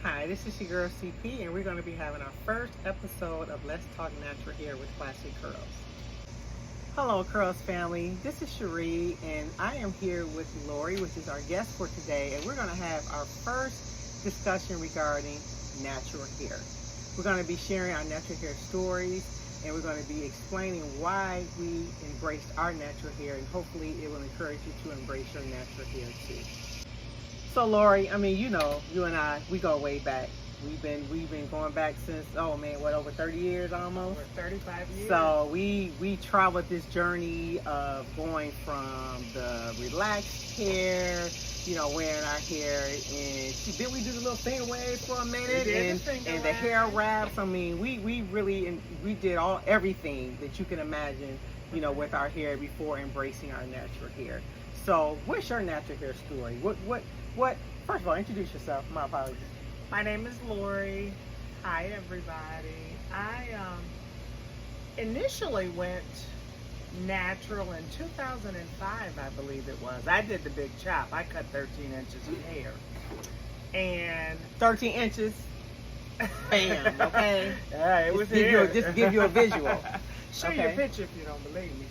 Hi, this is your girl CP, and we're going to be having our first episode of Let's Talk Natural Hair with Classic Curls. Hello, Curls family. This is Jheri, and I am here with Lori, which is our guest for today, and we're going to have our first discussion regarding natural hair. We're going to be sharing our natural hair stories, and we're going to be explaining why we embraced our natural hair, and hopefully it will encourage you to embrace your natural hair too. So Lori, I mean, you know, you and I, we go way back. We've been going back since, oh man, what, over 30 years almost? Over 35 years. So we traveled this journey of going from the relaxed hair, you know, wearing our hair, and then we did a little finger wave for a minute, and the hair wraps. I mean, we did everything that you can imagine, you know, with our hair before embracing our natural hair. So what's your natural hair story? What? First of all, introduce yourself. My apologies. My name is Lori. Hi, everybody. I initially went natural in 2005, I believe it was. I did the big chop. I cut 13 inches of hair. And 13 inches. Bam. Okay. Yeah, it was here. Just give you a visual. Show you a picture if you don't believe me.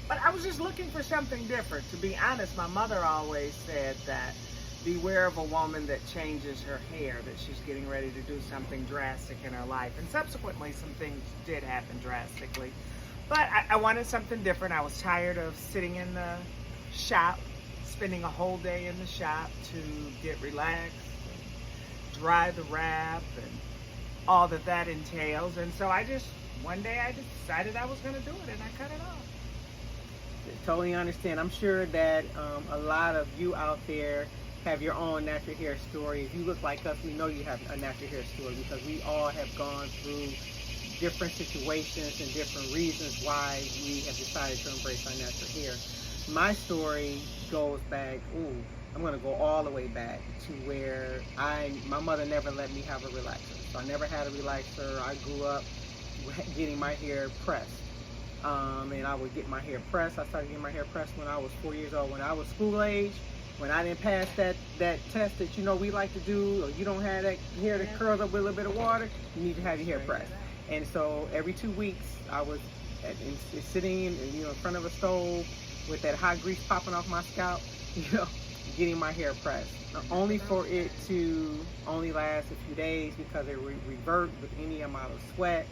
But I was just looking for something different. To be honest, my mother always said that beware of a woman that changes her hair, that she's getting ready to do something drastic in her life. And subsequently, some things did happen drastically. But I wanted something different. I was tired of sitting in the shop, spending a whole day in the shop to get relaxed, and dry the wrap, and all that entails. And so one day I decided I was going to do it, and I cut it off. Totally understand. I'm sure that a lot of you out there have your own natural hair story. If you look like us, we know you have a natural hair story, because we all have gone through different situations and different reasons why we have decided to embrace our natural hair. My story goes back, I'm going to go all the way back to where my mother never let me have a relaxer. So I never had a relaxer. I grew up getting my hair pressed. And I would get my hair pressed. I started getting my hair pressed when I was 4 years old. When I was school age, when I didn't pass that test that, you know, we like to do, or you don't have that hair that curls up with a little bit of water, you need to have your hair pressed. And so every 2 weeks, I was sitting in front of a stove with that hot grease popping off my scalp, you know, getting my hair pressed. Only for it to only last a few days, because it would revert with any amount of sweat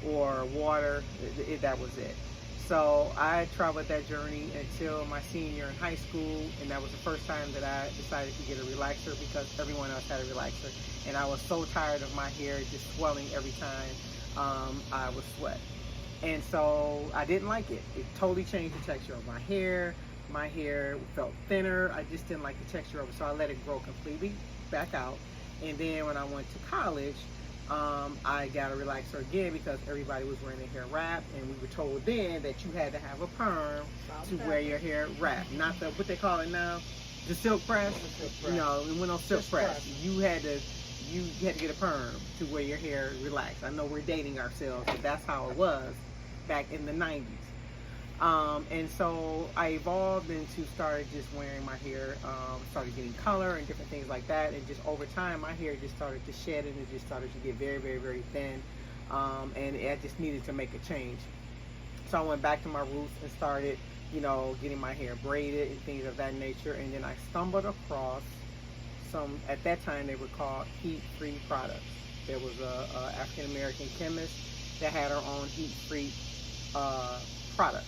or water. That was it. So I traveled that journey until my senior year in high school, and that was the first time that I decided to get a relaxer, because everyone else had a relaxer, and I was so tired of my hair just swelling every time I would sweat. And so I didn't like it. It totally changed the texture of my hair. My hair felt thinner. I just didn't like the texture of it, so I let it grow completely back out. And then when I went to college, I got a relaxer again, because everybody was wearing their hair wrapped, and we were told then that you had to have a perm to wear your hair wrapped, not what they call it now, the silk press. You know, it went on silk press. You had to get a perm to wear your hair relaxed. I know we're dating ourselves, but that's how it was back in the 90s. And so I evolved into started just wearing my hair, started getting color and different things like that. And just over time, my hair just started to shed, and it just started to get very, very, very thin. And I just needed to make a change. So I went back to my roots and started, you know, getting my hair braided and things of that nature. And then I stumbled across some, at that time they were called heat-free products. There was a African-American chemist that had her own heat-free products.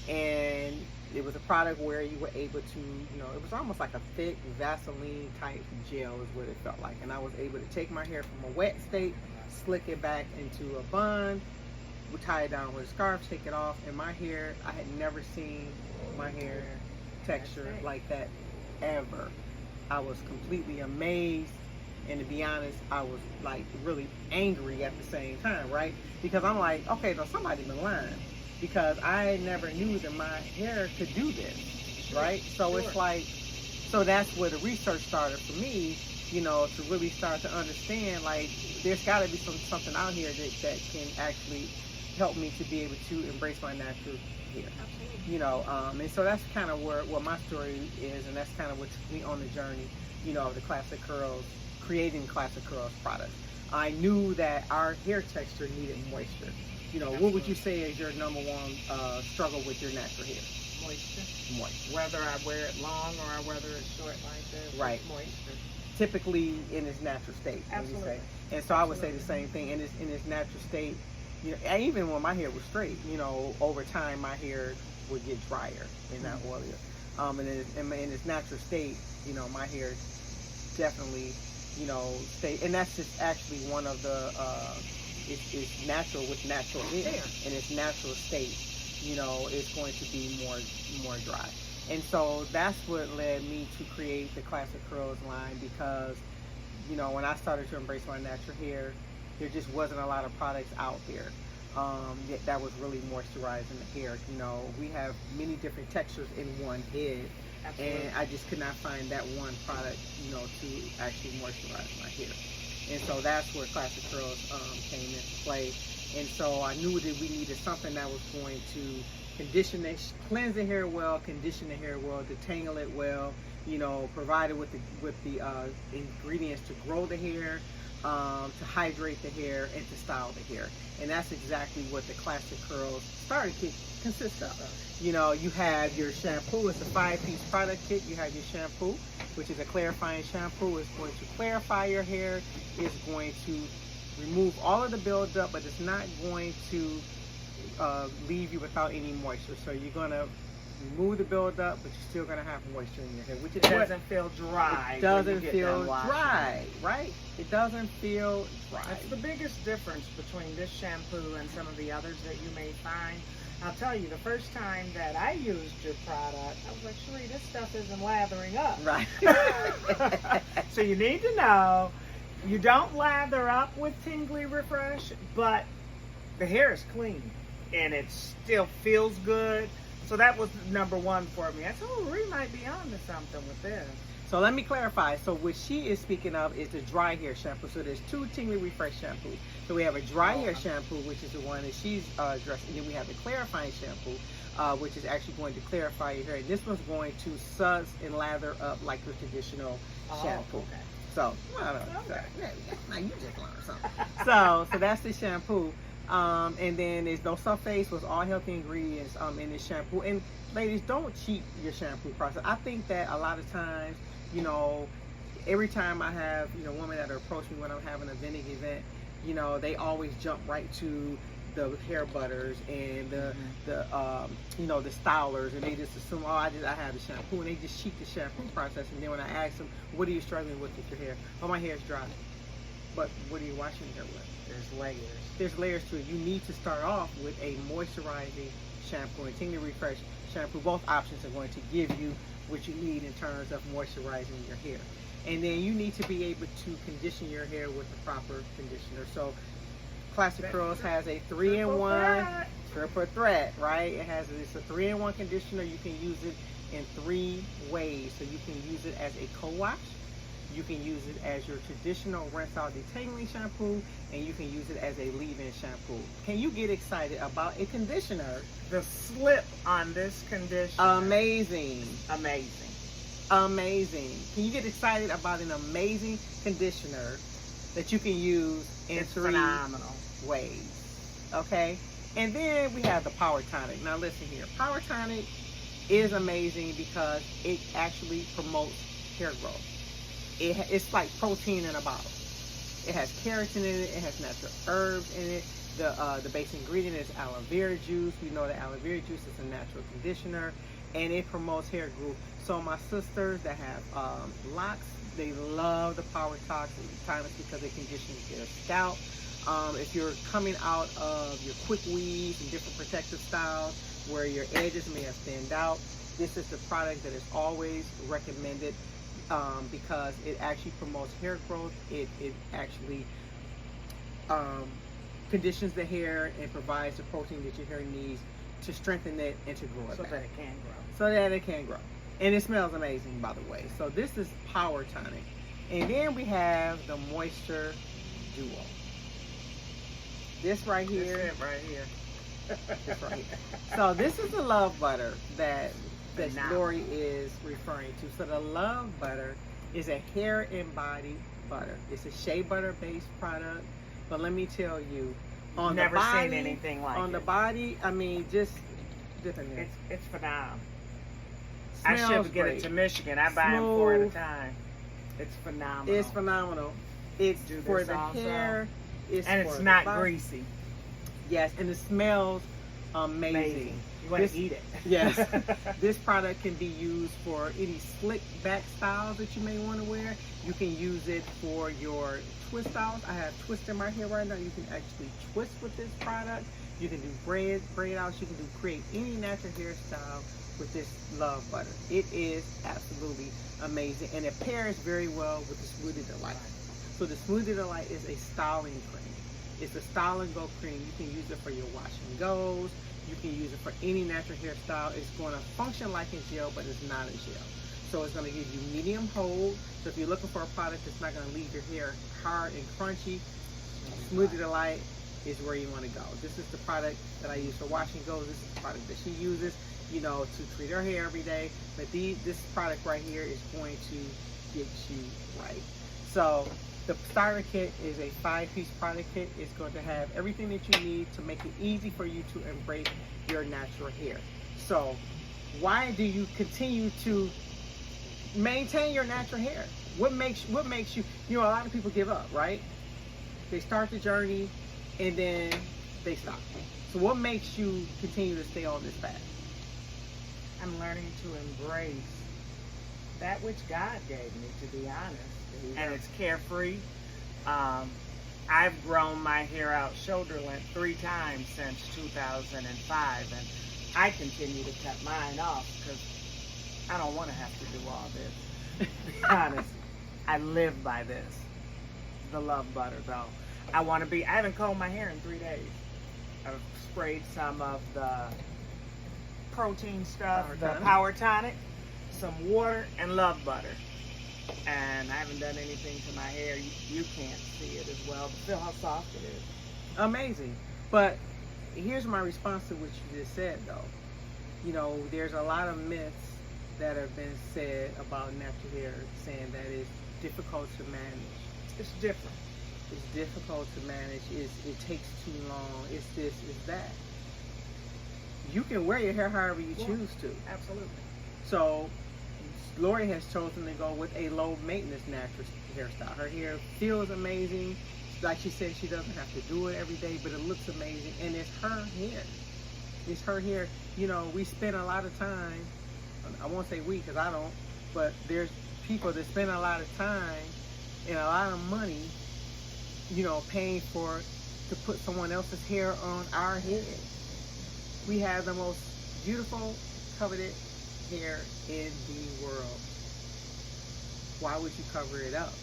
And it was a product where you were able to, you know, it was almost like a thick Vaseline type gel is what it felt like. And I was able to take my hair from a wet state, slick it back into a bun, would tie it down with a scarf, take it off, and my hair, I had never seen my hair texture like that ever. I was completely amazed, and to be honest, I was like really angry at the same time, right? Because I'm like, okay, now somebody been lying, because I never knew that my hair could do this, right? So it's like, so that's where the research started for me, you know, to really start to understand, like, there's got to be something out here that can actually help me to be able to embrace my natural hair. Absolutely. You know, and so that's kind of what my story is, and that's kind of what took me on the journey the classic curls, creating classic curls products. I knew that our hair texture needed moisture. What would you say is your number one struggle with your natural hair? Moisture. Moisture. Whether I wear it long or I weather it short like this. Right. Moisture. Typically in its natural state. Absolutely. Say. And so I would say the same thing. In its natural state, and even when my hair was straight, over time my hair would get drier and not oilier. And in its natural state, my hair definitely, stay. And that's just actually one of the, it's natural with natural hair. In its natural state, it's going to be more dry. And so that's what led me to create the Classic Curls line, because, when I started to embrace my natural hair, there just wasn't a lot of products out there that was really moisturizing the hair. We have many different textures in one head. Absolutely. And I just could not find that one product, to actually moisturize my hair. And so that's where Classic Curls came into play. And so I knew that we needed something that was going to cleanse the hair well, condition the hair well, detangle it well, provide it with the ingredients to grow the hair, to hydrate the hair, and to style the hair. And that's exactly what the Classic Curls starter kit consists of. You have your shampoo. It's a 5-piece product kit. You have your shampoo, which is a clarifying shampoo. It's going to clarify your hair. It's going to remove all of the buildup, but it's not going to leave you without any moisture. So you're going to remove the buildup, but you're still going to have moisture in your hair, which is it doesn't feel dry. It doesn't feel dry, right? It doesn't feel dry. That's the biggest difference between this shampoo and some of the others that you may find. I'll tell you, the first time that I used your product, I was like, Sheree, this stuff isn't lathering up. Right. So you need to know, you don't lather up with Tingly Refresh, but the hair is clean and it still feels good. So that was number one for me. I said, oh, Ree might be on to something with this. So let me clarify. So what she is speaking of is the dry hair shampoo. So there's 2 Tingly Refresh shampoos. So we have a dry hair shampoo, which is the one that she's addressing. And then we have the clarifying shampoo, which is actually going to clarify your hair. And this one's going to suds and lather up like your traditional shampoo. Okay. So, now you just learned something. So that's the shampoo. And then there's no sulfates, with all healthy ingredients in this shampoo. And ladies, don't cheat your shampoo process. I think that a lot of times, every time I have, women that are approaching me when I'm having a vending event, they always jump right to the hair butters and the stylers, and they just assume, oh, I have the shampoo, and they just cheat the shampoo process. And then when I ask them, what are you struggling with your hair? Oh, my hair's dry. But what are you washing your hair with? There's layers. There's layers to it. You need to start off with a moisturizing shampoo and Tingly Refresh shampoo. Both options are going to give you what you need in terms of moisturizing your hair. And then you need to be able to condition your hair with the proper conditioner. So Classic Curls has a 3-in-1 triple threat, right? It's a 3-in-1 conditioner. You can use it in 3 ways. So you can use it as a co-wash. You can use it as your traditional rinse out detangling shampoo, and you can use it as a leave-in shampoo. Can you get excited about a conditioner? The slip on this conditioner. Amazing. Amazing. Amazing. Can you get excited about an amazing conditioner that you can use in 3 ways? Okay? And then we have the Power Tonic. Now listen here. Power Tonic is amazing because it actually promotes hair growth. It's like protein in a bottle. It has keratin in it. It has natural herbs in it. The base ingredient is aloe vera juice. We know that aloe vera juice is a natural conditioner, and it promotes hair growth. So my sisters that have locks, they love the Power Tonic because it conditions their scalp. If you're coming out of your quick weaves and different protective styles where your edges may have thinned out, this is the product that is always recommended. Because it actually promotes hair growth. It actually conditions the hair and provides the protein that your hair needs to strengthen it and to grow it back. So that it can grow. So that it can grow. And it smells amazing, by the way. So this is Power Tonic. And then we have the Moisture Duo. This right here. This it right here. This right here. So this is the Love Butter that Lori is referring to. So the Love Butter It's a hair and body butter. It's a shea butter based product. But let me tell you, on Never the body, seen anything like on it. the body, I mean, just different. It's phenomenal. I Smells should get great. it to Michigan. I buy them 4 at a Smooth. time. It's phenomenal. It's phenomenal. It's Do for this the also. hair. It's And for it's the not body. greasy. Yes, and it smells amazing. Amazing. You want This- to eat it. Yes. This product can be used for any slick back styles that you may want to wear. You can use it for your twist styles. I have twist in my hair right now. You can actually twist with this product. You can do braid outs. You can create any natural hairstyle with this Love Butter. It is absolutely amazing, and it pairs very well with the Smoothie Delight. So the Smoothie Delight is a styling cream. It's a style and go cream. You can use it for your wash and goes. You can use it for any natural hairstyle. It's going to function like a gel, but it's not a gel. So it's going to give you medium hold. So if you're looking for a product that's not going to leave your hair hard and crunchy, Smoothie Delight is where you want to go. This is the product that I use for wash and goes. This is the product that she uses, you know, to treat her hair every day. But this product right here is going to get you right. So the starter kit is a 5-piece product kit. It's going to have everything that you need to make it easy for you to embrace your natural hair. So why do you continue to maintain your natural hair? What makes you, you know, a lot of people give up, right? They start the journey and then they stop. So what makes you continue to stay on this path? I'm learning to embrace that which God gave me, to be honest. And it's carefree. I've grown my hair out shoulder length 3 times since 2005, and I continue to cut mine off because I don't want to have to do all this. To be honest, I live by this. The Love Butter, though. I haven't combed my hair in 3 days. I've sprayed some of the protein stuff, the Power Tonic, some water, and Love Butter. And I haven't done anything to my hair. You can't see it as well, but feel how soft it is. Amazing. But here's my response to what you just said, though. You know, there's a lot of myths that have been said about natural hair, saying that it's difficult to manage. It's different. It's difficult to manage. It takes too long. It's this, it's that. You can wear your hair however you choose to. Absolutely. So Lori has chosen to go with a low maintenance natural hairstyle. Her hair feels amazing. Like she said, she doesn't have to do it every day, but it looks amazing. And it's her hair. It's her hair. You know, we spend a lot of time, I won't say we because I don't, but there's people that spend a lot of time and a lot of money, you know, paying to put someone else's hair on our head. We have the most beautiful, coveted hair in the world. Why would you cover it up?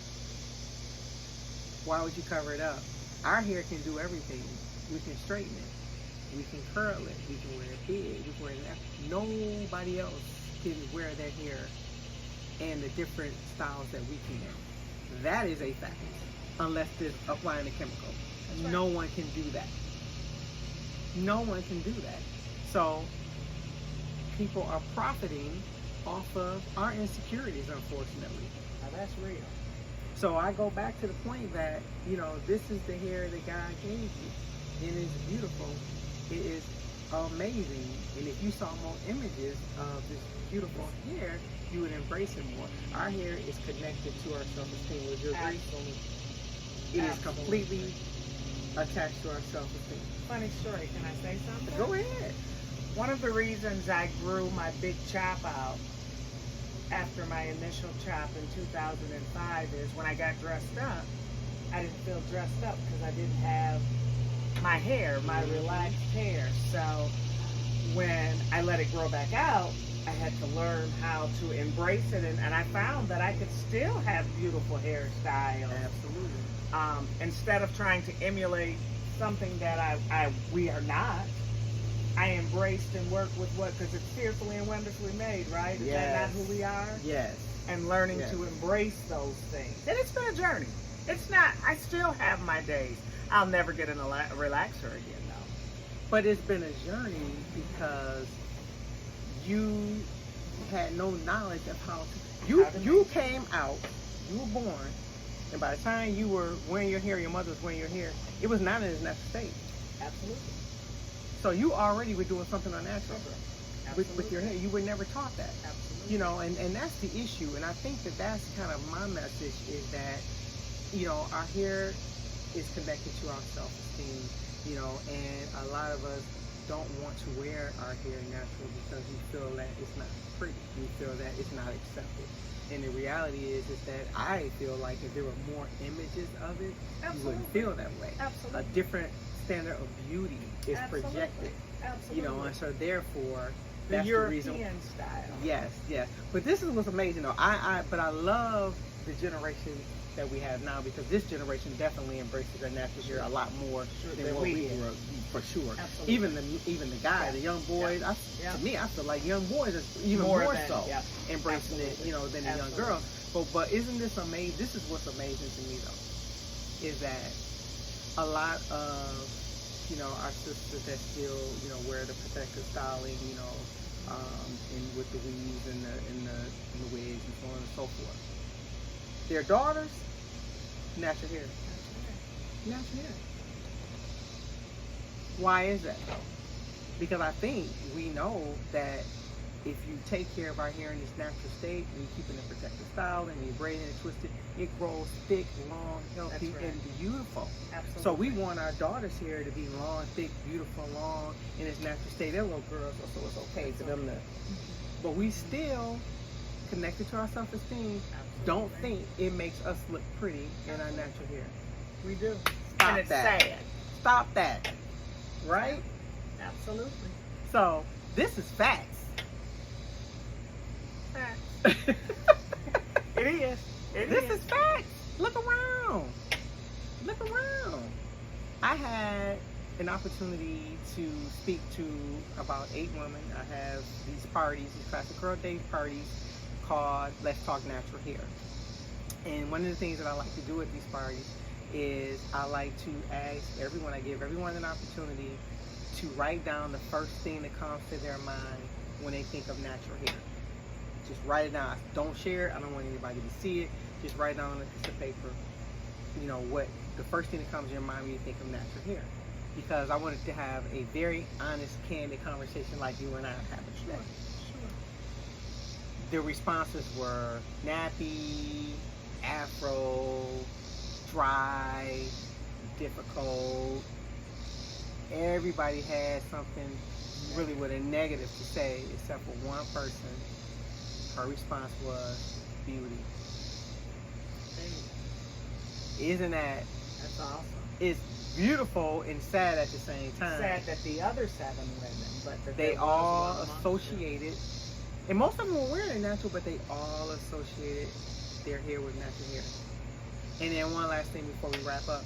Why would you cover it up? Our hair can do everything. We can straighten it. We can curl it. We can wear it big. We can wear it. Nobody else can wear their hair and the different styles that we can. That is a fact. Unless they're applying a chemical. Right. No one can do that. No one can do that. So people are profiting off of our insecurities, unfortunately. Now that's real. So I go back to the point that, you know, this is the hair that God gave you. It is beautiful. It is amazing. And if you saw more images of this beautiful hair, you would embrace it more. Our hair is connected to our self-esteem. Would you agree? Absolutely. It is completely attached to our self-esteem. Funny story. Can I say something? Go ahead. One of the reasons I grew my big chop out after my initial chop in 2005 is when I got dressed up, I didn't feel dressed up because I didn't have my hair, my relaxed hair. So when I let it grow back out, I had to learn how to embrace it, and I found that I could still have beautiful hairstyles. Absolutely. Instead of trying to emulate something that we are not, I embraced and worked with because it's fearfully and wonderfully made, right? Is that not who we are? Yes. And learning to embrace those things. And it's been a journey. It's not, I still have my days. I'll never get a relaxer again, though. But it's been a journey because you had no knowledge of how to. How to You make- came out, you were born, and by the time you were wearing your hair, your mother was wearing your hair, it was not in its natural state. Absolutely. So you already were doing something unnatural with Absolutely. your hair. You were never taught that. Absolutely. You know, and that's the issue. And I think that that's kind of my message is that, you know, our hair is connected to our self-esteem, you know, and a lot of us don't want to wear our hair natural because we feel that it's not pretty. We feel that it's not accepted. And the reality is that I feel like if there were more images of it, you wouldn't feel that way. Absolutely. A different standard of beauty is Absolutely. projected, Absolutely. you know, and so therefore, the that's European the reason. style. Yes, yes. But this is what's amazing though. But I love the generation that we have now because this generation definitely embraces their natural hair a lot more than what we grew up, for sure. Absolutely. Even the guys, the young boys. Yeah. To me, I feel like young boys are even more than, so yeah. embracing it, Absolutely. you know, than the young Absolutely. girls. But isn't this amazing? This is what's amazing to me though, is that a lot of, you know, our sisters that still, you know, wear the protective styling, you know, and with the weaves and the wigs and so on and so forth. Their daughters, natural hair. Natural hair. Why is that though? Because I think we know that if you take care of our hair in its natural state and you keep it in a protective style and you braid it and twist it grows thick, long, healthy, That's right. and beautiful. Absolutely. So we want our daughters' hair to be long, thick, beautiful, long, in its natural state. They're little girls, so it's okay for them to. But we still, connected to our self-esteem, don't think it makes us look pretty in our natural hair. we do. Stop and it's that. sad. Stop that. Right? Absolutely. So, this is facts. It is. This is facts. Look around. Look around. I had an opportunity to speak to about 8 women. I have these parties, these Classic Girl Day parties called Let's Talk Natural Hair. And one of the things that I like to do at these parties is I like to ask everyone, I give everyone an opportunity to write down the first thing that comes to their mind when they think of natural hair. Just write it down. Don't share it. I don't want anybody to see it. Just write down on a piece of paper, you know, what the first thing that comes to your mind when you think of natural hair. Because I wanted to have a very honest, candid conversation like you and I are having today. The responses were nappy, afro, dry, difficult. Everybody had something really with a negative to say except for one person. Her response was beauty. Isn't that? That's awesome. It's beautiful and sad at the same time. Sad that the other 7 women, but that They there was all one amongst associated, and most of them were wearing it natural, but they all associated their hair with natural hair. And then one last thing before we wrap up,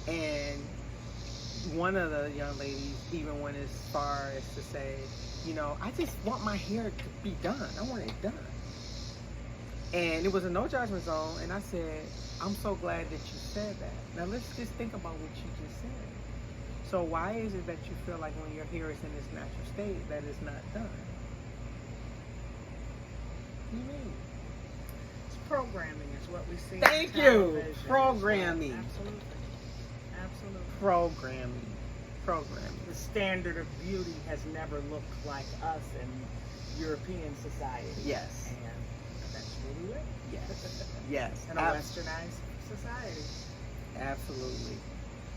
and one of the young ladies even went as far as to say, you know, I just want my hair to be done. I want it done. And it was a no judgment zone, and I said, I'm so glad that you said that. Now let's just think about what you just said. So why is it that you feel like when your hair is in its natural state that it's not done? What do you mean? It's programming is what we see. Thank on you. television. Programming. Absolutely. Absolutely. Programming. The standard of beauty has never looked like us in European society. Yes. And that's where we live. Yes. Yes. In a westernized society. Absolutely.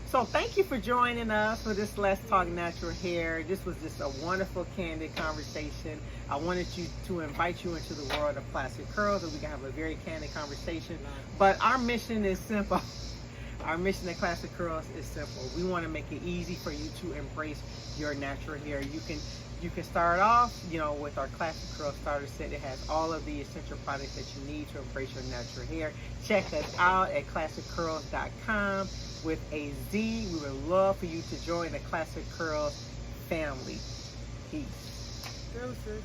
So thank you for joining us for this Let's Talk Natural Hair. This was just a wonderful, candid conversation. I wanted to invite you into the world of classic curls so we can have a very candid conversation. But our mission is simple. Our mission at Classic Curls is simple. We want to make it easy for you to embrace your natural hair. You can start off, you know, with our Classic Curl Starter Set. It has all of the essential products that you need to embrace your natural hair. Check us out at ClassicCurls.com with a Z. We would love for you to join the Classic Curls family. Peace. Deuces.